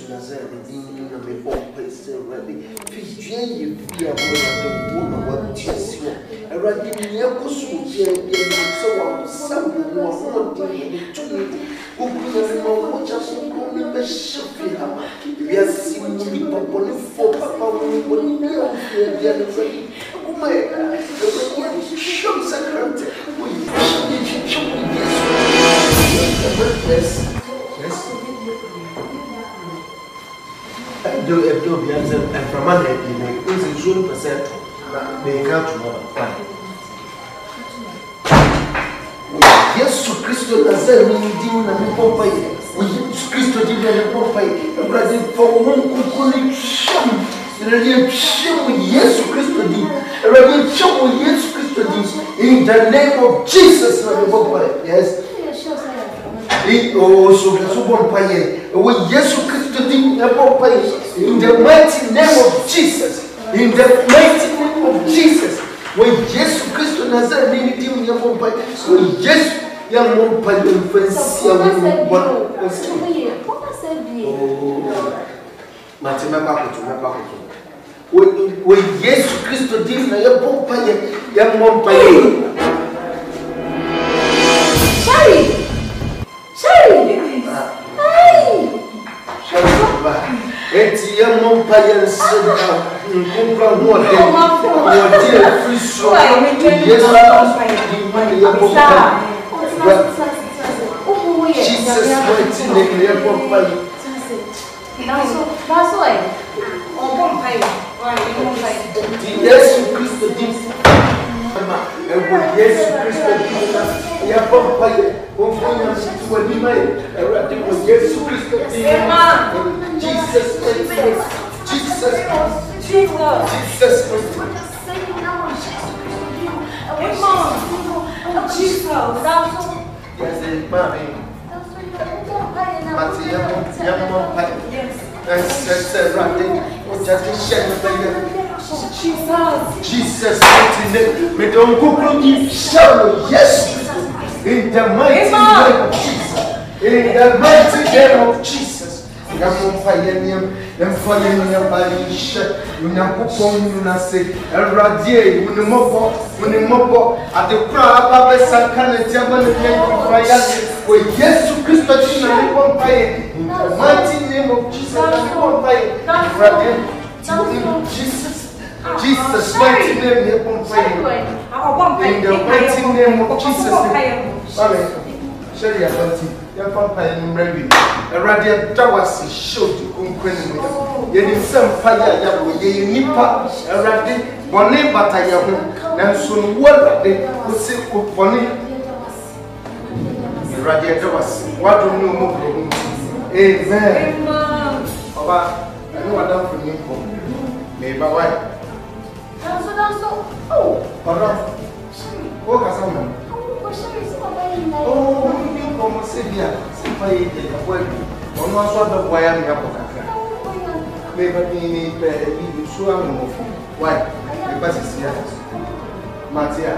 Nazareth, the demon of the old place, ready. Fish, you fear the woman, what tears you. I read in Yakos, so some more doing who could know what just only the ship. We are seeing people for Papa when we are here, the other way. Oh my God, the show secret. Yes. Do a job and from Monday, is a 0%. They can't tomorrow. Yes, to Christo Nazareth, we didn't have a popeye. We use Christo didn't have a popeye. Brother, for one could show. Yes, Christo did. Yes, Christo did. In the name of Jesus, yes. Oh, so bonfire. We yes, Christo did in the mighty name of Jesus. In the mighty name of Jesus. When Jesus Christ Nazareth need him your bonfire. So yes, young bonfire friends. When Jesus Christ did your bonfire, young bonfire. It's young umpire and said, what dear free soul. Yes, Jesus, mighty name, your umpire. That's why. Yes, Christ, yes, Christ, your umpire. Jesus Christ, in the mighty name of Jesus. In the mighty name of Jesus. Yampayanium, Yampayanium Barisha, Unapopon, Unase, Eradier, Unimopo, at the crowd, Babesakan, and German, and for yes, Christ, in the mighty name of Jesus, Jesus. Jesus, mighty name, in the mighty name of Jesus. Amen. Shall you have your papa and Mary? A radiant towers is showed to Kunquin. Yet in some fire, you nipa, a radiant bonnet, but I am, and soon what they would say for me. The radiant towers, what do you know? Amen. Papa, I know what I'm from you. Maybe my wife. Oh, pardon. What has happened? Oh, you come sit here. Sit by the well. On one side of why I'm here. Maybe you show them why? Because it's here. Matia.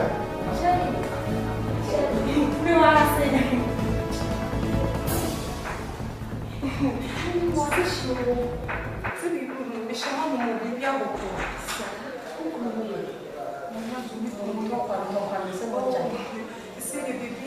Say the baby,